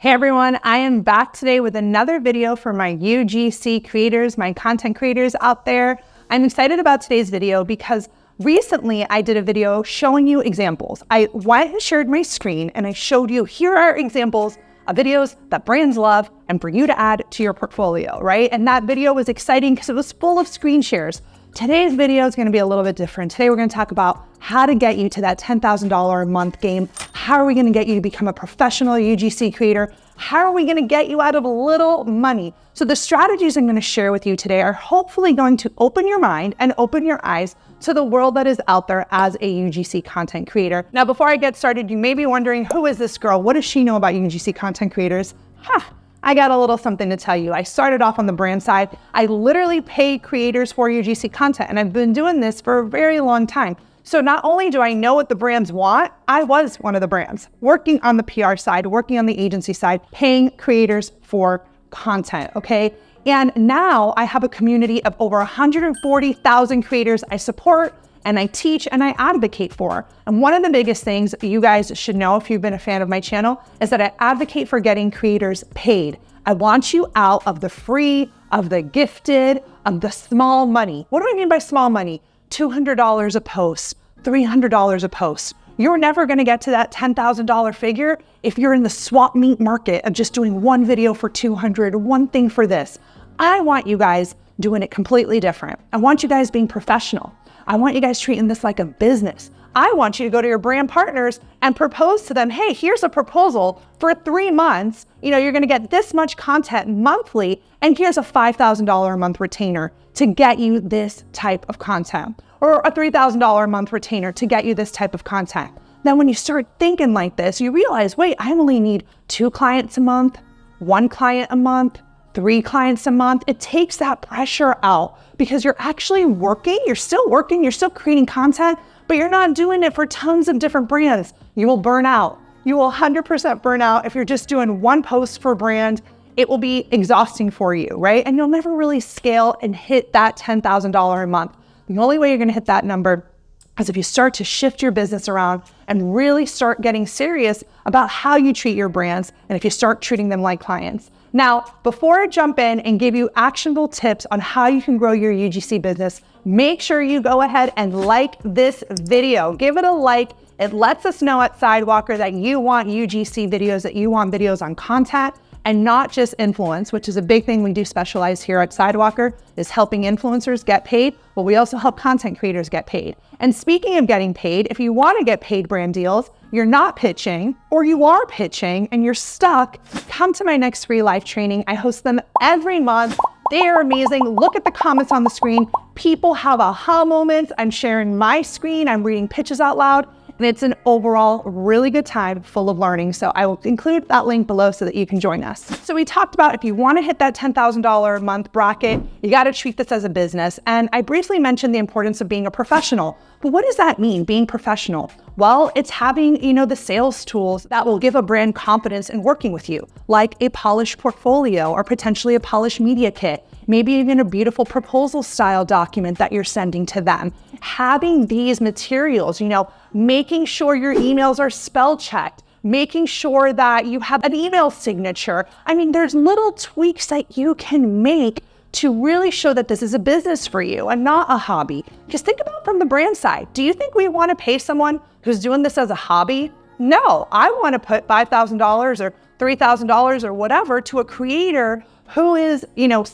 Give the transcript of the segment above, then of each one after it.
Hey everyone, I am back today with another video for my UGC creators, my content creators out there. I'm excited about today's video because recently I did a video showing you examples. I went and shared my screen and I showed you, here are examples of videos that brands love and for you to add to your portfolio, right? And that video was exciting because it was full of screen shares. Today's video is going to be a little bit different. Today we're going to talk about how to get you to that $10,000 a month game. How are we going to get you to become a professional UGC creator? How are we going to get you out of a little money? So the strategies I'm going to share with you today are hopefully going to open your mind and open your eyes to the world that is out there as a UGC content creator. Now, before I get started, you may be wondering, who is this girl? What does she know about UGC content creators? I got a little something to tell you. I started off on the brand side. I literally pay creators for UGC content, and I've been doing this for a very long time. So not only do I know what the brands want, I was one of the brands, working on the PR side, working on the agency side, paying creators for content, okay? And now I have a community of over 140,000 creators I support, and I teach and I advocate for. And one of the biggest things you guys should know if you've been a fan of my channel is that I advocate for getting creators paid. I want you out of the free, of the gifted, of the small money. What do I mean by small money? $200 a post, $300 a post. You're never gonna get to that $10,000 figure if you're in the swap meet market of just doing one video for 200, one thing for this. I want you guys doing it completely different. I want you guys being professional. I want you guys treating this like a business. I want you to go to your brand partners and propose to them, hey, here's a proposal for 3 months. You know, you're gonna get this much content monthly, and here's a $5,000 a month retainer to get you this type of content, or a $3,000 a month retainer to get you this type of content. Then when you start thinking like this, you realize, wait, I only need 2 clients a month, 1 client a month, 3 clients a month. It takes that pressure out because you're actually working, you're still creating content, but you're not doing it for tons of different brands. You will burn out. You will 100% burn out if you're just doing one post for a brand. It will be exhausting for you, right? And you'll never really scale and hit that $10,000 a month. The only way you're gonna hit that number is if you start to shift your business around and really start getting serious about how you treat your brands, and if you start treating them like clients. Now, before I jump in and give you actionable tips on how you can grow your UGC business, make sure you go ahead and like this video. Give it a like. It lets us know at Sidewalker that you want UGC videos, that you want videos on content and not just influence, which is a big thing we do specialize here at Sidewalker, is helping influencers get paid, but we also help content creators get paid. And speaking of getting paid, if you want to get paid brand deals, you're not pitching, or you are pitching and you're stuck, come to my next free live training. I host them every month. They are amazing. Look at the comments on the screen. People have aha moments. I'm sharing my screen. I'm reading pitches out loud. And it's an overall really good time full of learning. So I will include that link below so that you can join us. So we talked about if you want to hit that $10,000 a month bracket, you got to treat this as a business. And I briefly mentioned the importance of being a professional. But what does that mean, being professional? Well, it's having, the sales tools that will give a brand confidence in working with you, like a polished portfolio or potentially a polished media kit, maybe even a beautiful proposal style document that you're sending to them. Having these materials, making sure your emails are spell checked, making sure that you have an email signature. I mean, there's little tweaks that you can make to really show that this is a business for you and not a hobby. Because think about from the brand side. Do you think we want to pay someone who's doing this as a hobby? No, I want to put $5,000 or $3,000 or whatever to a creator who is,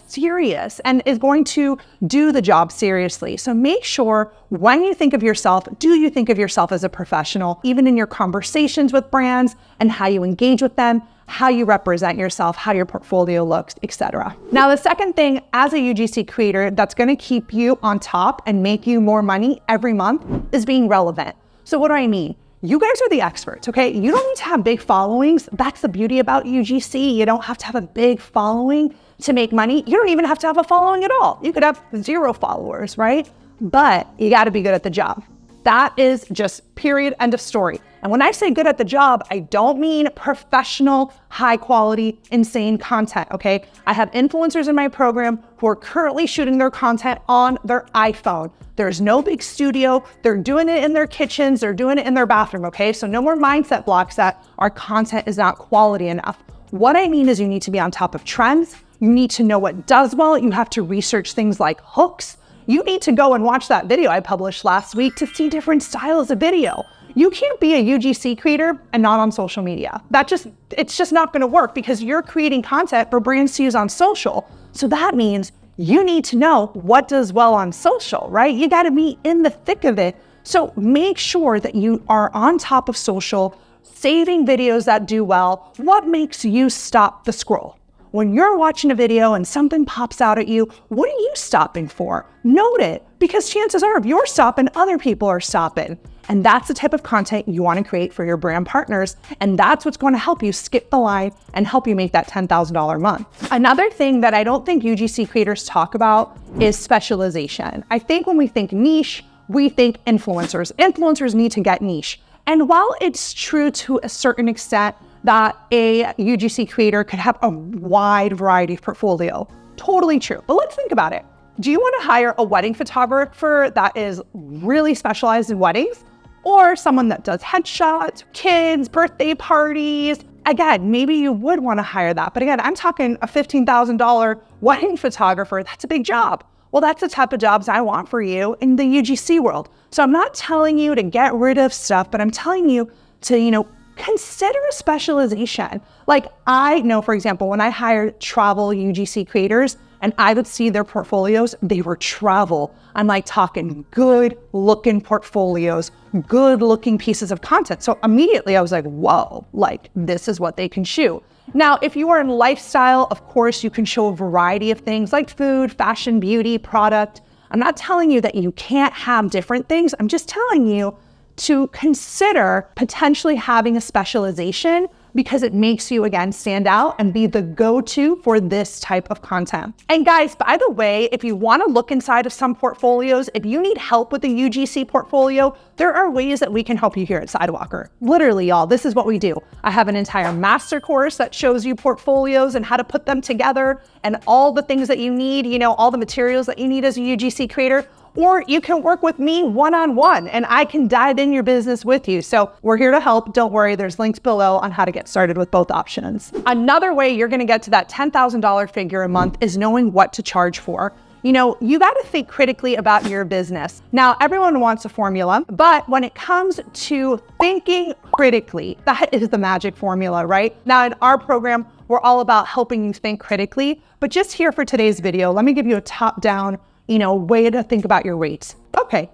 serious and is going to do the job seriously. So make sure when you think of yourself, do you think of yourself as a professional, even in your conversations with brands and how you engage with them, how you represent yourself, how your portfolio looks, etc. Now, the second thing as a UGC creator that's going to keep you on top and make you more money every month is being relevant. So what do I mean? You guys are the experts, okay? You don't need to have big followings. That's the beauty about UGC. You don't have to have a big following to make money. You don't even have to have a following at all. You could have 0 followers, right? But you got to be good at the job. That is just period, end of story. And when I say good at the job, I don't mean professional, high quality, insane content, okay? I have influencers in my program who are currently shooting their content on their iPhone. There's no big studio. They're doing it in their kitchens. They're doing it in their bathroom, okay? So no more mindset blocks that our content is not quality enough. What I mean is you need to be on top of trends. You need to know what does well. You have to research things like hooks. You need to go and watch that video I published last week to see different styles of video. You can't be a UGC creator and not on social media. It's just not gonna work because you're creating content for brands to use on social. So that means you need to know what does well on social, right? You gotta be in the thick of it. So make sure that you are on top of social, saving videos that do well. What makes you stop the scroll? When you're watching a video and something pops out at you, what are you stopping for? Note it, because chances are if you're stopping, other people are stopping. And that's the type of content you want to create for your brand partners. And that's what's going to help you skip the line and help you make that $10,000 a month. Another thing that I don't think UGC creators talk about is specialization. I think when we think niche, we think influencers. Influencers need to get niche. And while it's true to a certain extent that a UGC creator could have a wide variety of portfolio, totally true. But let's think about it. Do you want to hire a wedding photographer that is really specialized in weddings? Or someone that does headshots, kids, birthday parties? Again, maybe you would want to hire that. But again, I'm talking a $15,000 wedding photographer. That's a big job. Well, that's the type of jobs I want for you in the UGC world. So I'm not telling you to get rid of stuff, but I'm telling you to, consider a specialization. Like I know, for example, when I hired travel UGC creators and I would see their portfolios, they were travel. I'm like talking good looking portfolios, good looking pieces of content. So immediately I was like, whoa, like this is what they can shoot. Now, if you are in lifestyle, of course, you can show a variety of things like food, fashion, beauty, product. I'm not telling you that you can't have different things. I'm just telling you to consider potentially having a specialization because it makes you, again, stand out and be the go-to for this type of content. And guys, by the way, if you want to look inside of some portfolios, if you need help with the UGC portfolio, there are ways that we can help you here at Sidewalker. Literally, y'all, this is what we do. I have an entire master course that shows you portfolios and how to put them together and all the things that you need, all the materials that you need as a UGC creator. Or you can work with me one-on-one and I can dive in your business with you. So we're here to help. Don't worry, there's links below on how to get started with both options. Another way you're gonna get to that $10,000 figure a month is knowing what to charge for. You gotta think critically about your business. Now, everyone wants a formula, but when it comes to thinking critically, that is the magic formula, right? Now, in our program, we're all about helping you think critically, but just here for today's video, let me give you a top-down way to think about your rates. Okay,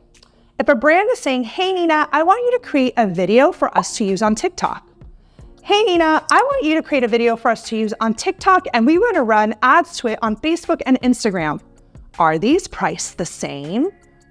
if a brand is saying, hey Nina, I want you to create a video for us to use on TikTok. Hey Nina, I want you to create a video for us to use on TikTok and we want to run ads to it on Facebook and Instagram. Are these priced the same?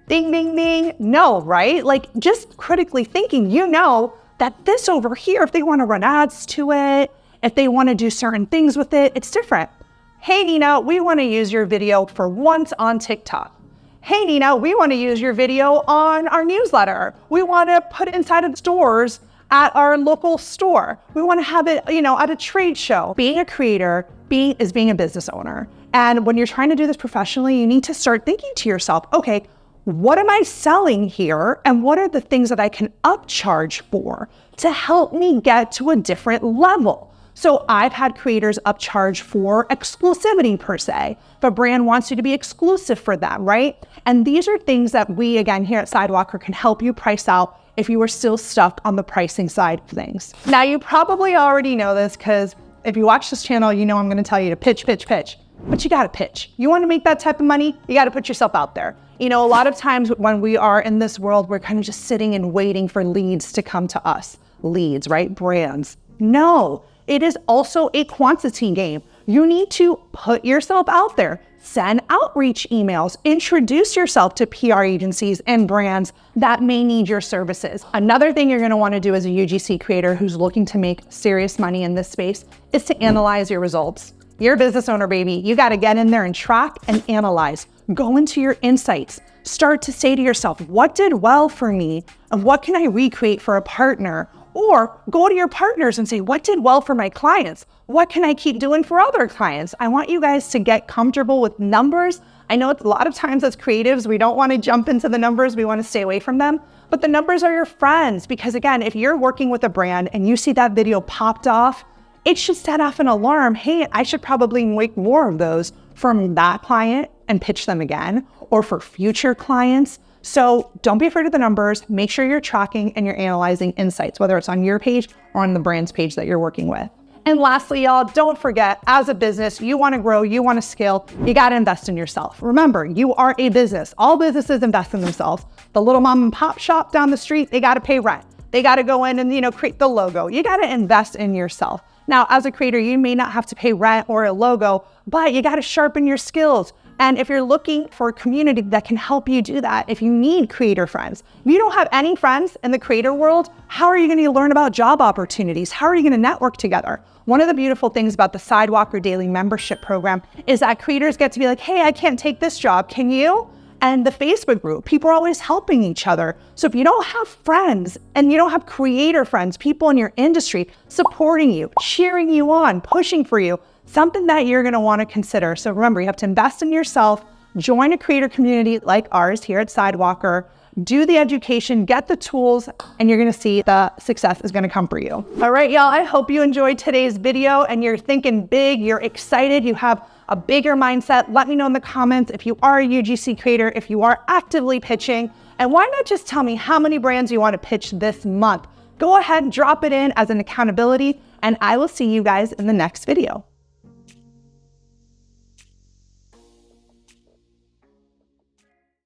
Ding, ding, ding. No, right? Like just critically thinking, that this over here, if they want to run ads to it, if they want to do certain things with it, it's different. Hey Nina, we want to use your video for once on TikTok. Hey Nina, we want to use your video on our newsletter. We want to put it inside of the stores at our local store. We want to have it, at a trade show. Being a creator is being a business owner. And when you're trying to do this professionally, you need to start thinking to yourself, okay, what am I selling here? And what are the things that I can upcharge for to help me get to a different level? So I've had creators upcharge for exclusivity per se. If a brand wants you to be exclusive for them, right? And these are things that we, again, here at Sidewalker can help you price out if you are still stuck on the pricing side of things. Now, you probably already know this because if you watch this channel, I'm going to tell you to pitch. But you got to pitch. You want to make that type of money, you got to put yourself out there. A lot of times when we are in this world, we're kind of just sitting and waiting for leads to come to us. Leads, right? Brands. No. It is also a quantity game. You need to put yourself out there, send outreach emails, introduce yourself to PR agencies and brands that may need your services. Another thing you're going to want to do as a UGC creator who's looking to make serious money in this space is to analyze your results. You're a business owner, baby. You got to get in there and track and analyze. Go into your insights. Start to say to yourself, what did well for me and what can I recreate for a partner? Or go to your partners and say, what did well for my clients? What can I keep doing for other clients? I want you guys to get comfortable with numbers. I know it's a lot of times as creatives, we don't want to jump into the numbers. We want to stay away from them. But the numbers are your friends because again, if you're working with a brand and you see that video popped off it should set off an alarm. Hey, I should probably make more of those from that client and pitch them again, or for future clients. So don't be afraid of the numbers. Make sure you're tracking and you're analyzing insights, whether it's on your page or on the brand's page that you're working with. And lastly, y'all, don't forget, as a business, you want to grow, you want to scale, you got to invest in yourself. Remember, you are a business. All businesses invest in themselves. The little mom and pop shop down the street, they got to pay rent. They got to go in and, create the logo. You got to invest in yourself. Now, as a creator, you may not have to pay rent or a logo, but you got to sharpen your skills. And if you're looking for a community that can help you do that, if you need creator friends, if you don't have any friends in the creator world, how are you going to learn about job opportunities? How are you going to network together? One of the beautiful things about the Sidewalker Daily membership program is that creators get to be like, hey, I can't take this job. Can you? And the Facebook group, people are always helping each other. So if you don't have friends and you don't have creator friends, people in your industry supporting you, cheering you on, pushing for you, something that you're going to want to consider. So remember, you have to invest in yourself, join a creator community like ours here at Sidewalker, do the education, get the tools, and you're going to see the success is going to come for you. All right, y'all, I hope you enjoyed today's video and you're thinking big, you're excited, you have a bigger mindset. Let me know in the comments if you are a UGC creator, if you are actively pitching, and why not just tell me how many brands you want to pitch this month. Go ahead and drop it in as an accountability, and I will see you guys in the next video.